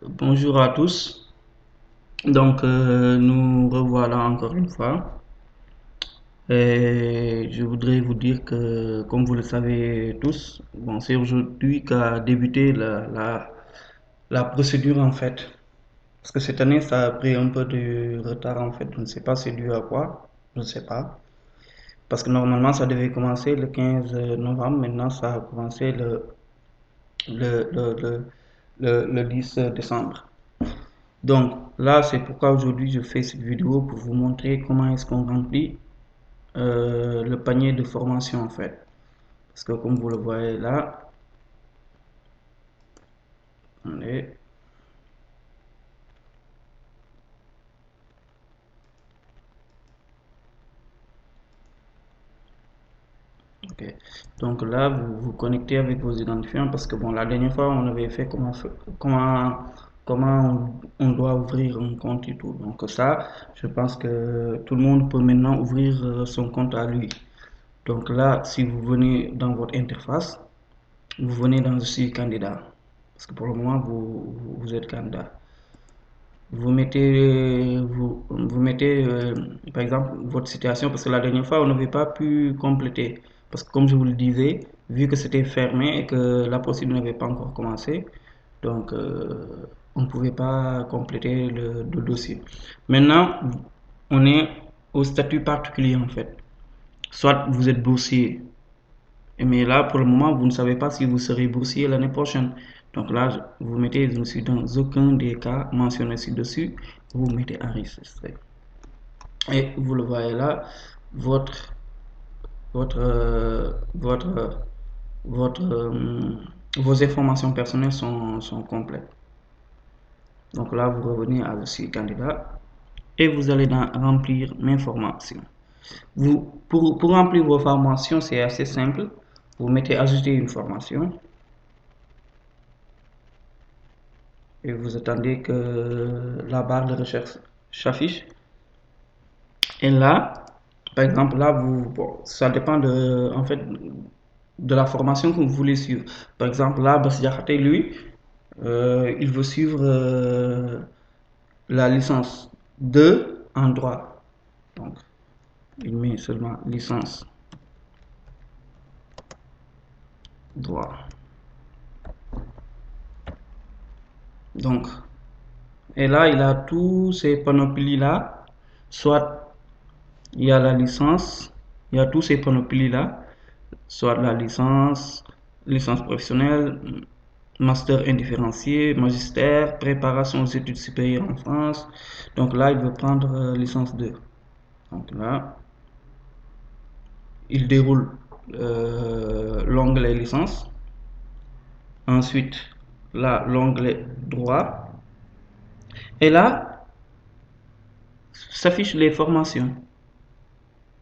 Bonjour à tous. Nous revoilà encore une fois. Et je voudrais vous dire que, comme vous le savez tous, bon, c'est aujourd'hui qu'a débuté la procédure en fait. Parce que cette année, ça a pris un peu de retard en fait. Je ne sais pas c'est dû à quoi. Je ne sais pas. Parce que normalement, ça devait commencer le 15 novembre. Maintenant, ça a commencé le, le, le, le 10 décembre. Donc là, c'est pourquoi aujourd'hui je fais cette vidéo pour vous montrer comment est-ce qu'on remplit le panier de formation en fait. Parce que comme vous le voyez là, attendez, ok. Donc là, vous vous connectez avec vos identifiants parce que bon, la dernière fois, on avait fait comment, comment on doit ouvrir un compte et tout. Donc ça, je pense que tout le monde peut maintenant ouvrir son compte à lui. Donc là, si vous venez dans votre interface, vous venez dans Je suis candidat. Parce que pour le moment, vous êtes candidat. Vous mettez par exemple, votre situation, parce que la dernière fois, on n'avait pas pu compléter. Parce que comme je vous le disais, vu que c'était fermé et que la procédure n'avait pas encore commencé, donc on ne pouvait pas compléter le dossier. Maintenant, on est au statut particulier en fait. Soit vous êtes boursier, mais là, pour le moment, vous ne savez pas si vous serez boursier l'année prochaine. Donc là, vous mettez, je ne suis dans aucun des cas mentionnés ci-dessus, vous mettez enregistré. Et vous le voyez là, votre, votre, votre, vos informations personnelles sont complètes. Donc là, vous revenez à Je suis candidat et vous allez remplir mes formations. Pour remplir vos formations, c'est assez simple. Vous mettez ajouter une formation. Et vous attendez que la barre de recherche s'affiche. Et là, par exemple, là, bon, ça dépend en fait, de la formation que vous voulez suivre. Par exemple, là, Bass Diakhaté, lui, il veut suivre la licence 2 en droit. Donc, il met seulement licence droit. Donc, et là, il a tous ces panoplies-là, soit il y a la licence, il y a tous ces panoplies-là, soit la licence professionnelle, master indifférencié, magistère, préparation aux études supérieures en France. Donc là, il veut prendre licence 2. Donc là, il déroule l'onglet licence. Ensuite, là, l'onglet droit. Et là, s'affichent les formations.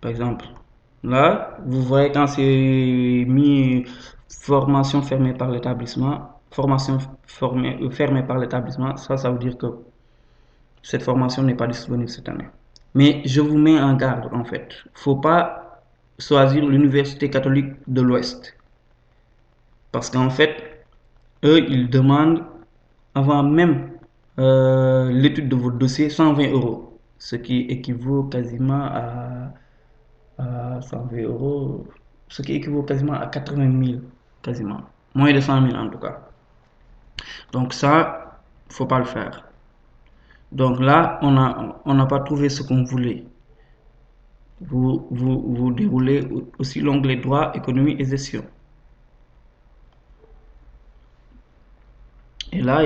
Par exemple, là, vous voyez quand c'est mis formation fermée par l'établissement, fermée par l'établissement, ça veut dire que cette formation n'est pas disponible cette année. Mais je vous mets en garde en fait. Faut pas choisir l'Université catholique de l'Ouest. Parce qu'en fait, eux, ils demandent avant même l'étude de votre dossier 120 euros. Ce qui équivaut quasiment à 120 euros, ce qui équivaut quasiment à 80 000, quasiment. Moins de 100 000 en tout cas. Donc ça, faut pas le faire. Donc là, on n'a pas trouvé ce qu'on voulait. Vous déroulez aussi l'onglet droit, économie et gestion. Et là,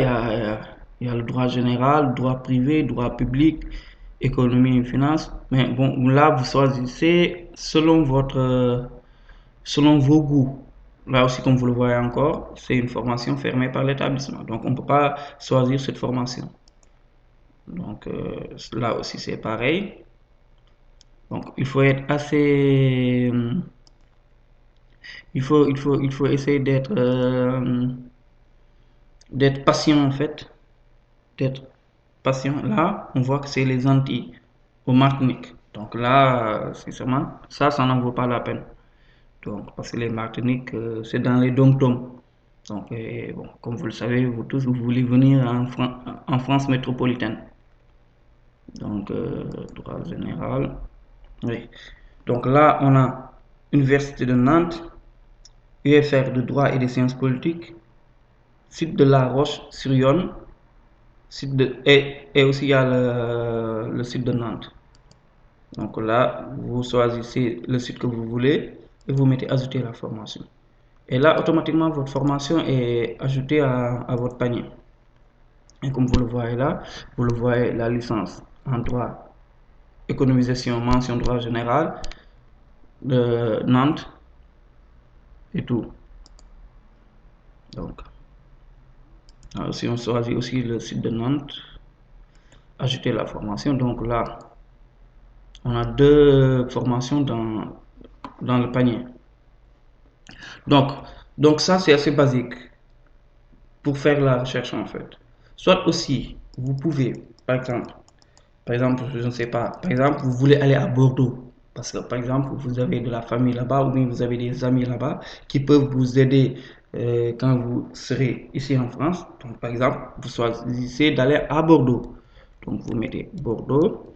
il y a le droit général, droit privé, droit public, économie et finance. Mais bon, là, vous choisissez selon vos goûts. Là aussi, comme vous le voyez encore, c'est une formation fermée par l'établissement. Donc, on ne peut pas choisir cette formation. Donc, là aussi, c'est pareil. Donc, il faut être assez... il faut essayer d'être patient, en fait. D'être patient. Là, on voit que c'est les Antilles, au Martinique. Donc là, sincèrement, ça n'en vaut pas la peine. Donc, parce que les Martiniques, c'est dans les dom-toms. Donc, bon, comme vous le savez, vous tous, vous voulez venir en France métropolitaine. Donc, droit général. Oui. Donc là, on a Université de Nantes, UFR de droit et des sciences politiques, site de La Roche-sur-Yon, et aussi il y a le site de Nantes. Donc là, vous choisissez le site que vous voulez et vous mettez ajouter la formation. Et là, automatiquement, votre formation est ajoutée à votre panier. Et comme vous le voyez là, vous le voyez, la licence en droit, économisation, mention droit général de Nantes et tout. Donc, si on choisit aussi le site de Nantes, ajouter la formation. Donc là, on a deux formations dans le panier. Donc, donc ça, c'est assez basique pour faire la recherche en fait. Soit aussi, vous pouvez, par exemple, je ne sais pas, par exemple, vous voulez aller à Bordeaux, parce que par exemple, vous avez de la famille là-bas ou bien vous avez des amis là-bas qui peuvent vous aider quand vous serez ici en France. Donc, par exemple, vous choisissez d'aller à Bordeaux. Donc, vous mettez Bordeaux.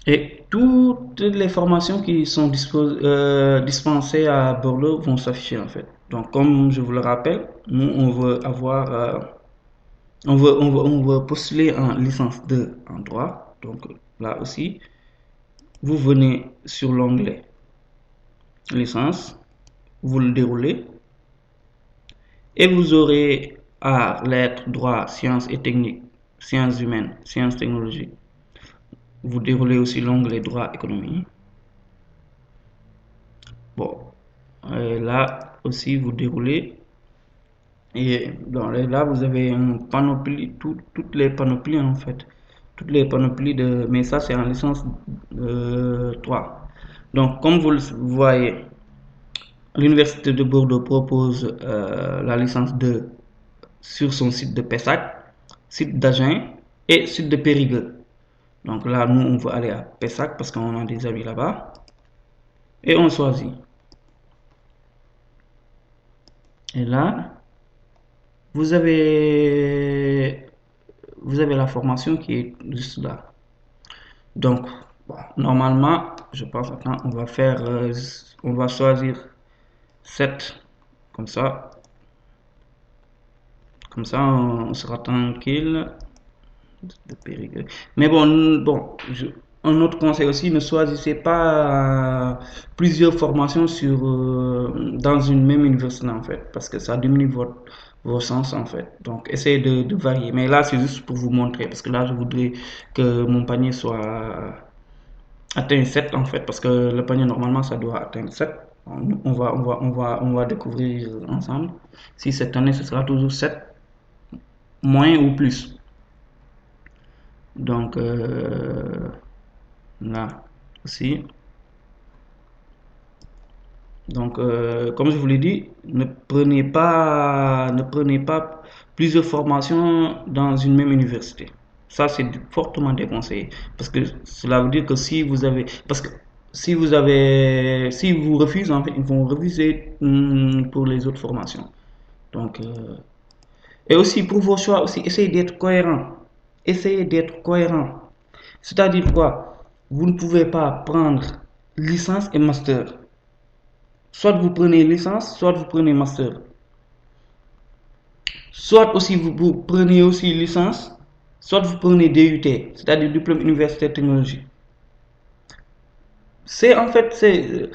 Et toutes les formations qui sont dispensées à Bordeaux vont s'afficher en fait. Donc, comme je vous le rappelle, nous, on veut avoir, on veut postuler en licence 2 en droit. Donc, là aussi, vous venez sur l'onglet licence, vous le déroulez et vous aurez art, lettres, droit, sciences et techniques, sciences humaines, sciences technologiques. Vous déroulez aussi l'onglet droit économie. Bon, là aussi vous déroulez et là vous avez une panoplie, toutes les panoplies en fait, toutes les panoplies de, mais ça c'est en licence 3. Donc comme vous le voyez, l'université de Bordeaux propose la licence 2 sur son site de Pessac, site d'Agen et site de Périgueux. Donc là nous on veut aller à Pessac parce qu'on a des amis là-bas et on choisit. Et là, vous avez, vous avez la formation qui est juste là. Donc, bon, normalement, je pense, attends, on va faire, on va choisir 7 comme ça. Comme ça, on sera tranquille. Mais un autre conseil aussi, ne choisissez pas plusieurs formations dans une même université en fait, parce que ça diminue vos chances en fait. Donc, essayez de varier. Mais là, c'est juste pour vous montrer, parce que là, je voudrais que mon panier soit atteint 7 en fait, parce que le panier normalement, ça doit atteindre 7. On va découvrir ensemble si cette année ce sera toujours 7 moins ou plus. Donc là aussi. Donc comme je vous l'ai dit, ne prenez pas plusieurs formations dans une même université. Ça c'est fortement déconseillé parce que cela veut dire que si vous refusez en fait ils vont refuser pour les autres formations. Donc et aussi pour vos choix aussi essayez d'être cohérent. Essayez d'être cohérent. C'est-à-dire quoi? Vous ne pouvez pas prendre licence et master. Soit vous prenez licence, soit vous prenez master. Soit aussi vous prenez aussi licence, soit vous prenez DUT, c'est-à-dire diplôme universitaire technologique. C'est en fait, c'est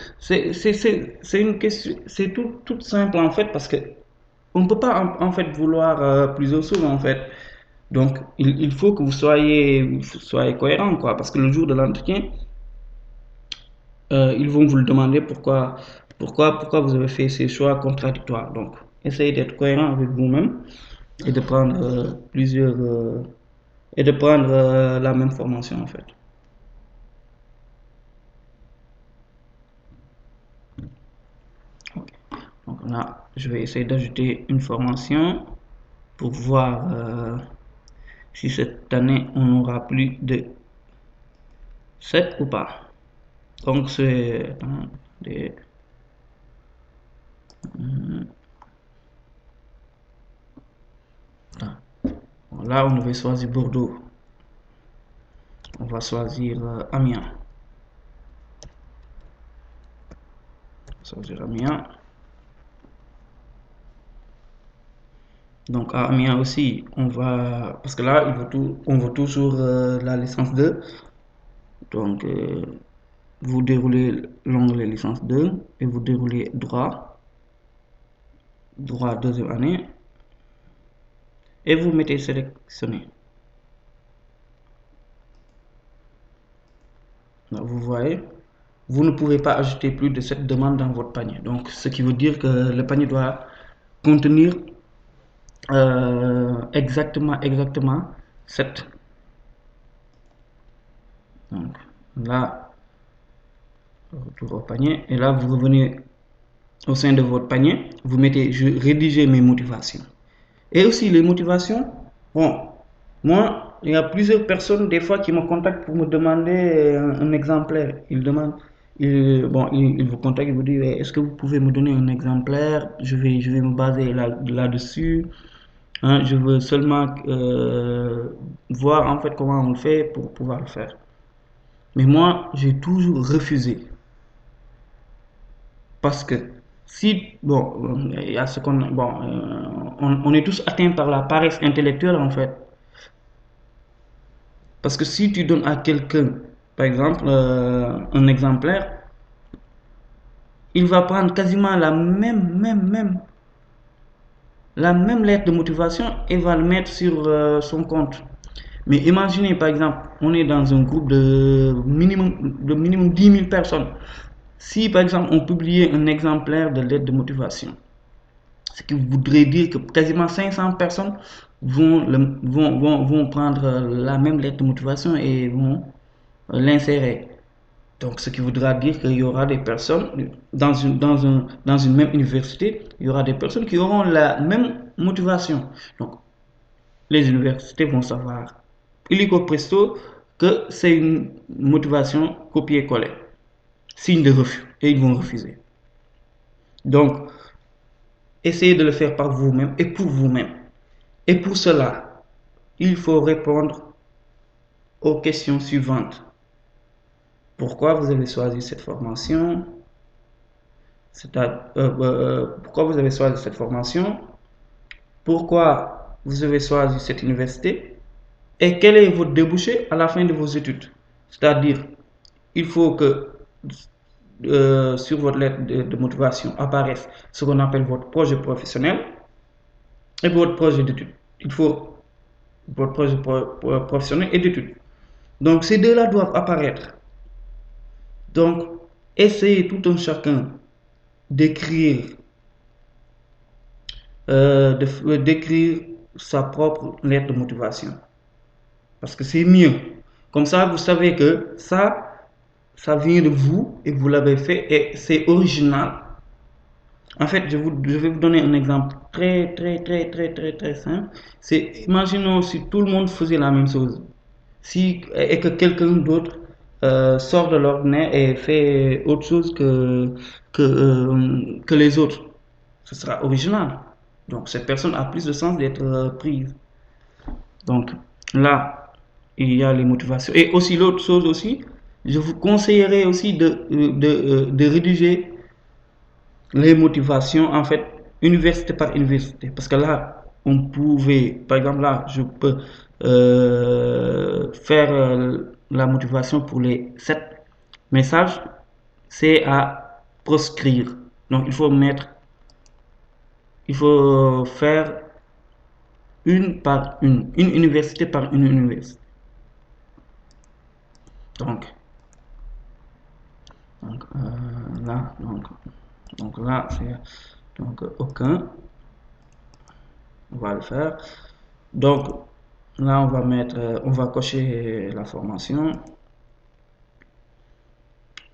une question, c'est tout simple en fait parce que on ne peut pas en fait vouloir plusieurs choses en fait. Donc il faut que vous soyez cohérent quoi, parce que le jour de l'entretien, ils vont vous le demander pourquoi vous avez fait ces choix contradictoires. Donc, essayez d'être cohérent avec vous-même et de prendre et de prendre la même formation en fait. Ok. Donc là, je vais essayer d'ajouter une formation pour voir si cette année on n'aura plus de 7 ou pas. Donc c'est... Attendez. Là, on devait choisir Bordeaux. On va choisir Amiens. Choisir Amiens. Donc à Amiens aussi, on va... Parce que là, on veut toujours la licence 2. Donc, vous déroulez l'onglet licence 2 et vous déroulez droit, deuxième année, et vous mettez sélectionné. Donc, vous voyez, vous ne pouvez pas ajouter plus de 7 demandes dans votre panier. Donc, ce qui veut dire que le panier doit contenir exactement 7. Donc, là, retour au panier, et là, vous revenez au sein de votre panier, vous mettez rédiger mes motivations. Et aussi les motivations, bon, moi, il y a plusieurs personnes des fois qui me contactent pour me demander un exemplaire. Ils vous contactent, ils vous disent, est-ce que vous pouvez me donner un exemplaire? Je vais me baser là-dessus. Hein, je veux seulement voir en fait comment on le fait pour pouvoir le faire. Mais moi, j'ai toujours refusé. Parce que si, bon, il y a ce qu'on, bon, on est tous atteints par la paresse intellectuelle en fait. Parce que si tu donnes à quelqu'un, par exemple, un exemplaire, il va prendre quasiment la même lettre de motivation et va le mettre sur son compte. Mais imaginez, par exemple, on est dans un groupe de minimum 10 000 personnes. Si, par exemple, on publiait un exemplaire de lettre de motivation, ce qui voudrait dire que quasiment 500 personnes vont prendre la même lettre de motivation et vont l'insérer. Donc, ce qui voudra dire qu'il y aura des personnes dans une même université, il y aura des personnes qui auront la même motivation. Donc, les universités vont savoir, illico presto, que c'est une motivation copier-coller, signe de refus, et ils vont refuser. Donc, essayez de le faire par vous-même et pour vous-même. Et pour cela, il faut répondre aux questions suivantes. Pourquoi vous avez choisi cette formation? Pourquoi vous avez choisi cette formation? Pourquoi vous avez choisi cette université? Et quel est votre débouché à la fin de vos études? C'est-à-dire, il faut que sur votre lettre de motivation apparaisse ce qu'on appelle votre projet professionnel et votre projet d'études. Il faut votre projet professionnel et d'études. Donc, ces deux-là doivent apparaître. Donc, essayez tout un chacun d'écrire d'écrire sa propre lettre de motivation. Parce que c'est mieux. Comme ça, vous savez que ça vient de vous et vous l'avez fait et c'est original. En fait, je vais vous donner un exemple très simple. C'est, imaginons si tout le monde faisait la même chose. Et que quelqu'un d'autre sort de l'ordinaire et fait autre chose que les autres. Ce sera original. Donc, cette personne a plus de sens d'être prise. Donc, là, il y a les motivations. Et aussi, l'autre chose aussi, je vous conseillerais aussi de rédiger les motivations, en fait, université par université. Parce que là, on pouvait, par exemple, là, je peux faire la motivation pour les 7 messages, c'est à proscrire. Donc, il faut faire une université par une université. Donc, là, donc là, c'est donc aucun. On va le faire. Donc là, on va cocher la formation.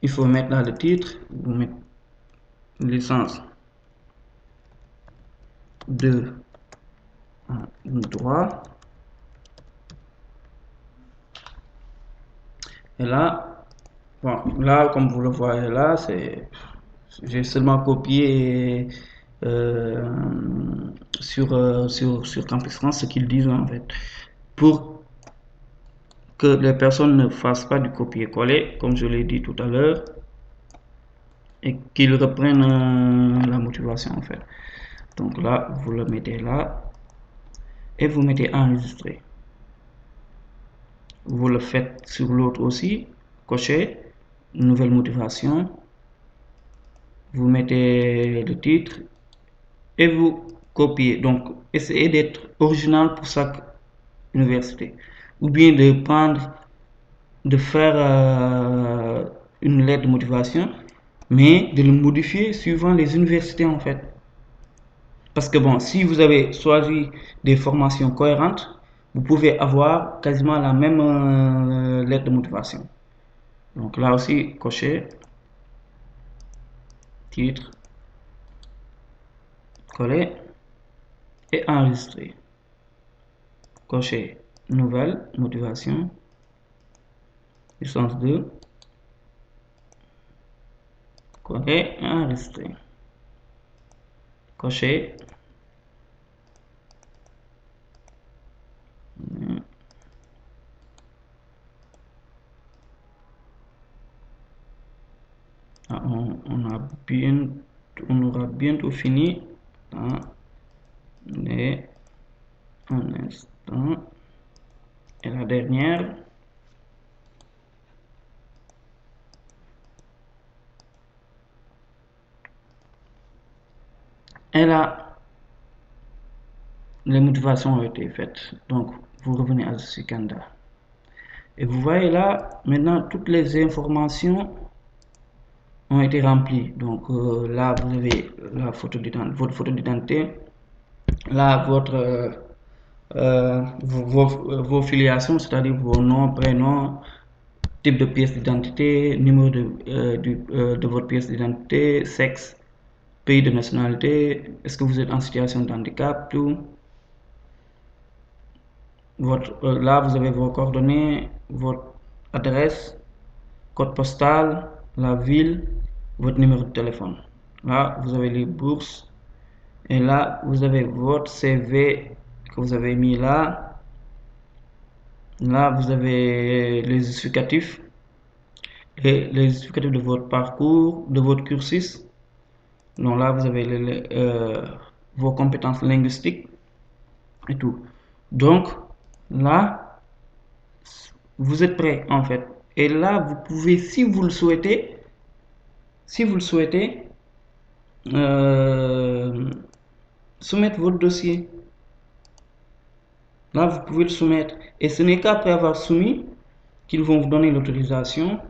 Il faut mettre là le titre. Vous mettez licence de droit. Et là, Bon, là, comme vous le voyez là, j'ai seulement copié euh, sur Campus France ce qu'ils disent en fait. Pour que les personnes ne fassent pas du copier-coller, comme je l'ai dit tout à l'heure, et qu'ils reprennent la motivation en fait. Donc là, vous le mettez là et vous mettez enregistrer. Vous le faites sur l'autre aussi, cocher, nouvelle motivation, vous mettez le titre et vous copiez. Donc, essayez d'être original pour chaque université. Ou bien de faire une lettre de motivation, mais de le modifier suivant les universités en fait. Parce que bon, si vous avez choisi des formations cohérentes, vous pouvez avoir quasiment la même lettre de motivation. Donc là aussi, cocher, titre, coller et enregistrer. Cocher, nouvelle motivation, licence 2, coller et enregistrer. Cocher. Ah, on aura bientôt fini. Attendez un instant. Et la dernière. Et là, les motivations ont été faites. Donc, vous revenez à ce candidat. Et vous voyez là, maintenant, toutes les informations ont été remplies. Donc là, vous avez la votre photo d'identité. Là, vos filiations, c'est-à-dire vos noms, prénoms, type de pièce d'identité, numéro de votre pièce d'identité, sexe, pays de nationalité, est-ce que vous êtes en situation de handicap, tout. Là, vous avez vos coordonnées, votre adresse, code postal, la ville, votre numéro de téléphone. Là, vous avez les bourses. Et là, vous avez votre CV que vous avez mis là. Là, vous avez les justificatifs. Les justificatifs de votre parcours, de votre cursus. Donc là, vous avez vos compétences linguistiques et tout. Donc, là, vous êtes prêt en fait. Et là, vous pouvez, si vous le souhaitez, soumettre votre dossier. Là, vous pouvez le soumettre. Et ce n'est qu'après avoir soumis qu'ils vont vous donner l'autorisation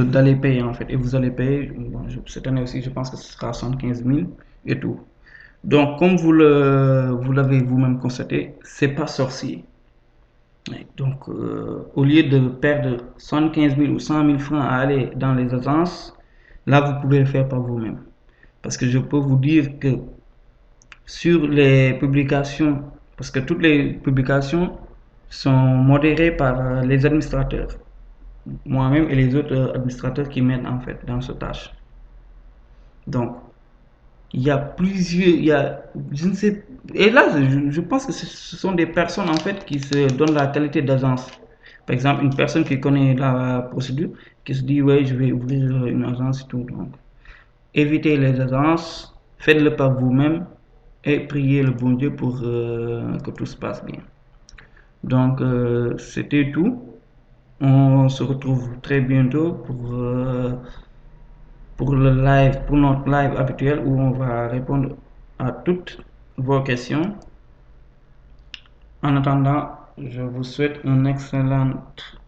d'aller payer en fait. Et vous allez payer, bon, cette année aussi, je pense que ce sera 75 000 et tout. Donc, comme vous l'avez vous-même constaté, c'est pas sorcier. Donc, au lieu de perdre 75 000 ou 100 000 francs à aller dans les agences, là, vous pouvez le faire par vous-même. Parce que je peux vous dire que sur les publications, parce que toutes les publications sont modérées par les administrateurs, moi-même et les autres administrateurs qui m'aident en fait dans ce tâche. Donc, il y a je ne sais, et là, je pense que ce sont des personnes en fait qui se donnent la qualité d'agence. Par exemple, une personne qui connaît la procédure, qui se dit, ouais, je vais ouvrir une agence et tout. Donc, évitez les agences, faites-le par vous-même et priez le bon Dieu pour que tout se passe bien. Donc, c'était tout. On se retrouve très bientôt pour le live, pour notre live habituel où on va répondre à toutes vos questions. En attendant, je vous souhaite une excellente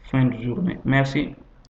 fin de journée. Merci.